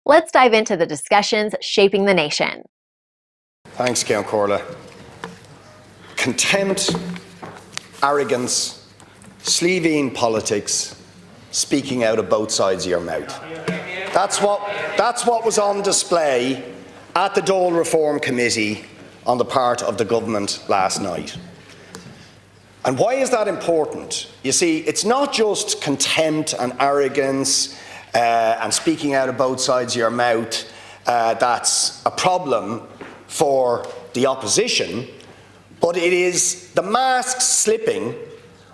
Let's dive into the discussions shaping the nation. Thanks, Ceann Comhairle. Contempt, arrogance, sleeving politics, speaking out of both sides of your mouth. That's what was on display at the Dáil Reform Committee on the part of the government last night. And why is that important? You see, it's not just contempt and arrogance and speaking out of both sides of your mouth that's a problem for the opposition, but it is the mask slipping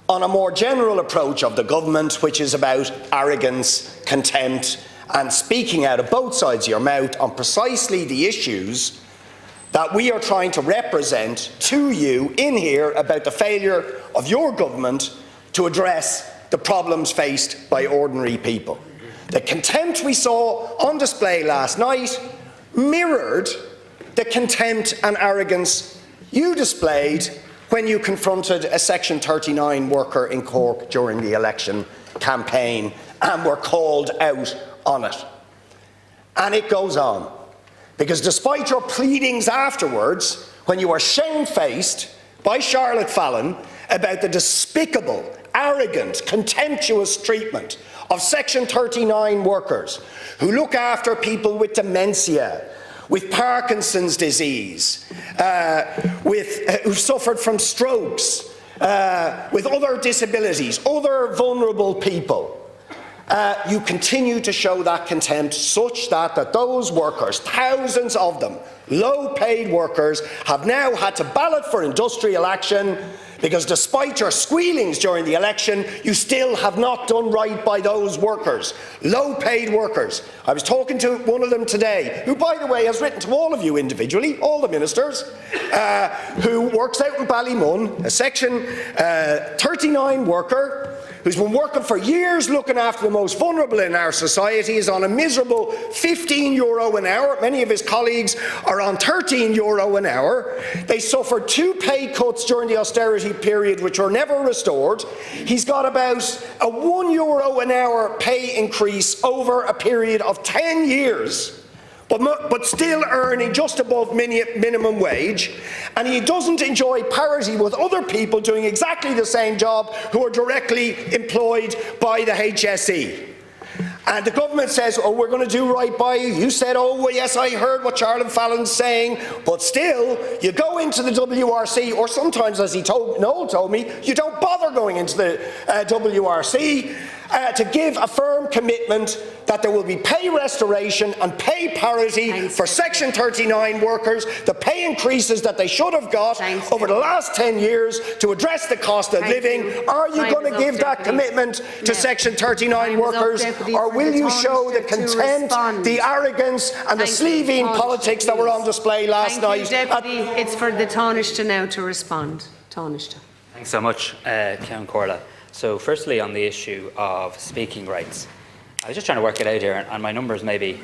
on a more general approach of the government, which is about arrogance, contempt, and speaking out of both sides of your mouth on precisely the issues that we are trying to represent to you in here about the failure of your government to address the problems faced by ordinary people. The contempt we saw on display last night mirrored the contempt and arrogance you displayed when you confronted a Section 39 worker in Cork during the election campaign and were called out on it. And it goes on, because despite your pleadings afterwards, when you were shamefaced by Charlotte Fallon about the despicable, arrogant, contemptuous treatment of Section 39 workers who look after people with dementia, with Parkinson's disease, who suffered from strokes, with other disabilities, other vulnerable people, you continue to show that contempt such that those workers, thousands of them, low-paid workers, have now had to ballot for industrial action because despite your squealings during the election, you still have not done right by those workers, low-paid workers. I was talking to one of them today, who, by the way, has written to all of you individually, all the ministers, who works out in Ballymun, a Section 39 worker, who's been working for years looking after the most vulnerable in our society, is on a miserable €15 an hour. Many of his colleagues are on €13 an hour. They suffered 2 pay cuts during the austerity period, which were never restored. He's got about a €1 an hour pay increase over a period of 10 years. But still earning just above minimum wage, and he doesn't enjoy parity with other people doing exactly the same job who are directly employed by the HSE. And the government says, oh, we're going to do right by you. You said, oh, well, yes, I heard what Charlotte Fallon's saying, but still, you go into the WRC, or sometimes, as Noel told me, you don't bother going into the WRC to give a firm commitment that there will be pay restoration and pay parity for Section 39 workers, the pay increases that they should have got over the last 10 years to address the cost of living. Are you going to give that commitment to Section 39 workers, or will you show the contempt, the arrogance and the sleeving politics that were on display last night? Deputy, it's for the Taoiseach now to respond. Taoiseach. Thanks so much, Ceann Comhairle. So firstly, on the issue of speaking rights, I was just trying to work it out here, and my numbers may be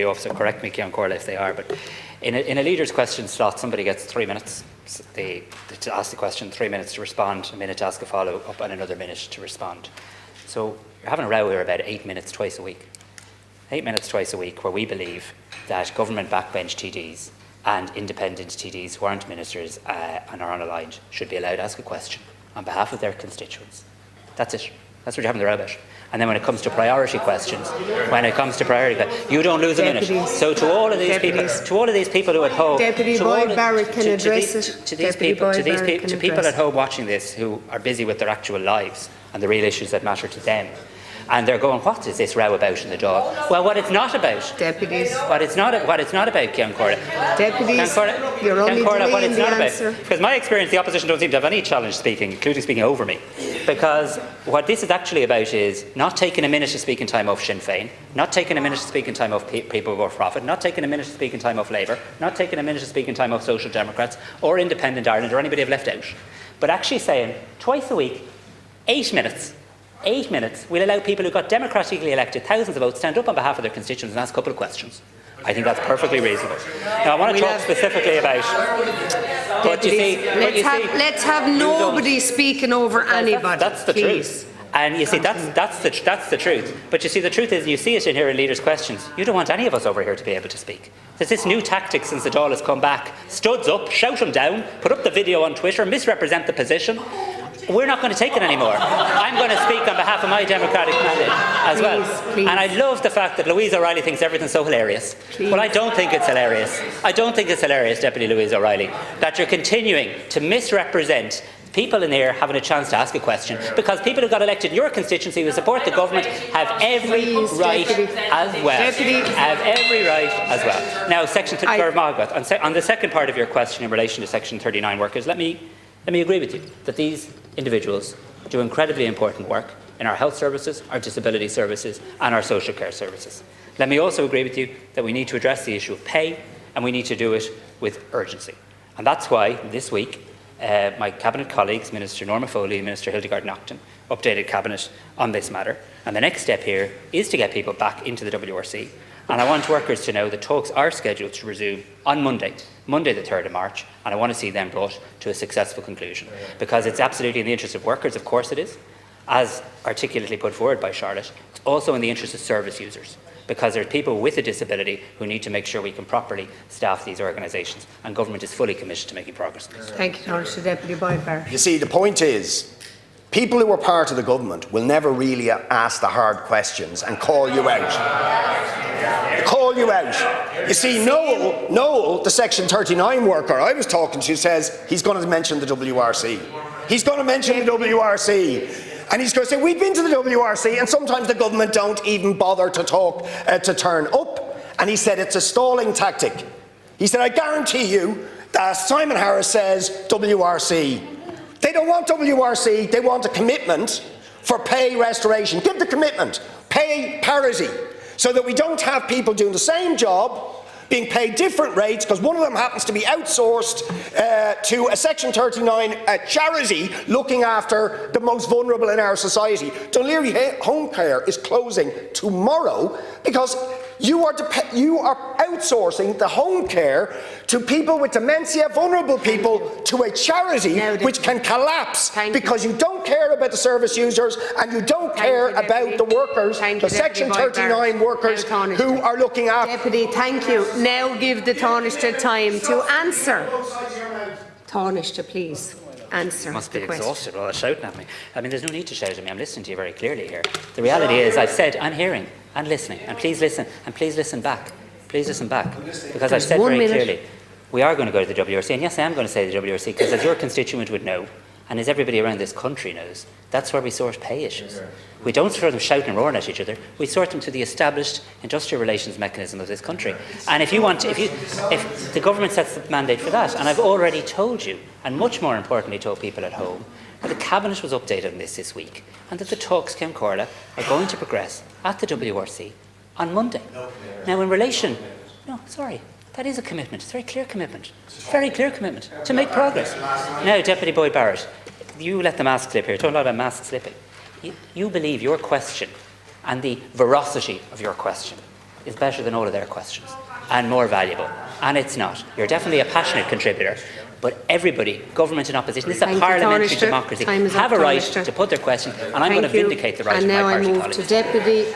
off, so correct me, Ceann Comhairle, if they are. But in a leader's question slot, somebody gets 3 minutes to ask the question, 3 minutes to respond, a minute to ask a follow-up, and another minute to respond. So you're having a row here about 8 minutes twice a week. 8 minutes twice a week, where we believe that government backbench TDs and independent TDs who aren't ministers and are unaligned should be allowed to ask a question on behalf of their constituents. That's it. That's what you're having the row about. And then when it comes to priority questions, you don't lose a minute. So to all of these people who at home, Deputy Boyd Barrett can address it. To people at home watching this who are busy with their actual lives and the real issues that matter to them, and they're going, what is this row about in the Dáil? Well, what it's not about. Deputies. What it's not about, Ceann Comhairle. Deputies, you're only delaying the answer. Because my experience, the opposition don't seem to have any challenge speaking, including speaking over me. Because what this is actually about is not taking a minute to speak in time off Sinn Féin, not taking a minute to speak in time off People for Profit, not taking a minute to speak in time off Labour, not taking a minute to speak in time off Social Democrats or Independent Ireland or anybody I've left out. But actually saying twice a week, 8 minutes. 8 minutes, we'll allow people who got democratically elected, thousands of votes, stand up on behalf of their constituents and ask a couple of questions. I think that's perfectly reasonable. Now, I want to talk specifically about... Let's have nobody speaking over anybody. That's the truth. And you see, that's the truth. But you see, the truth is, you see it in here in leaders' questions. You don't want any of us over here to be able to speak. There's this new tactic since the Dáil has come back. Studs up, shout them down, put up the video on Twitter, misrepresent the position. We're not going to take it anymore. I'm going to speak on behalf of my Democratic mandate as well. Please. And I love the fact that Louise O'Reilly thinks everything's so hilarious. Please. Well, I don't think it's hilarious. I don't think it's hilarious, Deputy Louise O'Reilly, that you're continuing to misrepresent people in here having a chance to ask a question, because people who got elected in your constituency who support the government have every right as well. Have every right as well. Now, Margaret, on the second part of your question in relation to Section 39 workers, let me agree with you that these individuals do incredibly important work in our health services, our disability services and our social care services. Let me also agree with you that we need to address the issue of pay, and we need to do it with urgency. And that's why this week my Cabinet colleagues, Minister Norma Foley and Minister Hildegard Naughton, updated Cabinet on this matter. And the next step here is to get people back into the WRC. And I want workers to know that talks are scheduled to resume on Monday the 3rd of March, and I want to see them brought to a successful conclusion. Because it's absolutely in the interest of workers, of course it is, as articulately put forward by Charlotte. It's also in the interest of service users, because there are people with a disability who need to make sure we can properly staff these organisations, and government is fully committed to making progress. Thank you, Taoiseach Deputy Boyd Barrett. You see, the point is, people who are part of the government will never really ask the hard questions and call you out. You see, Noel, the Section 39 worker I was talking to, says he's going to mention the WRC. He's going to mention the WRC. And he's going to say, we've been to the WRC, and sometimes the government don't even bother to talk, to turn up. And he said it's a stalling tactic. He said, I guarantee you that Simon Harris says WRC. They don't want WRC, they want a commitment for pay restoration. Give the commitment, pay parity, so that we don't have people doing the same job being paid different rates because one of them happens to be outsourced to a Section 39 charity looking after the most vulnerable in our society. Dún Laoghaire Home Care is closing tomorrow because you are outsourcing the home care to people with dementia, vulnerable people, to a charity which can collapse because you don't care about the service users and you don't care about the workers, the Section 39 workers who are looking after. Deputy, thank you. Now give the Taoiseach time to answer. Taoiseach, please. Answer. Must be exhausted while they're shouting at me. I mean, there's no need to shout at me. I'm listening to you very clearly here. The reality is, I've said, I'm hearing and listening, and please listen, and please listen back. Please listen back, because I've said very clearly, we are going to go to the WRC, and yes, I am going to say the WRC, because as your constituent would know, and as everybody around this country knows, that's where we sort pay issues. We don't sort them shouting and roaring at each other. We sort them to the established industrial relations mechanism of this country. And if the government sets the mandate for that, and I've already told you, and much more importantly told people at home, that the Cabinet was updated on this week, and that the talks, Ceann Comhairle, are going to progress at the WRC on Monday. Now, in relation, that is a commitment. It's a very clear commitment to make progress. Now, Deputy Boyd Barrett, you let the mask slip here. Talking a lot about mask slipping. You believe your question and the veracity of your question is better than all of their questions and more valuable. And it's not. You're definitely a passionate contributor. But everybody, government and opposition, this is a parliamentary democracy, have a right to put their question, and I'm going to vindicate the right of my party colleagues. To Deputy.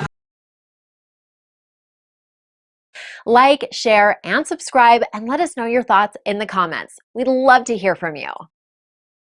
Like, share, and subscribe, and let us know your thoughts in the comments. We'd love to hear from you.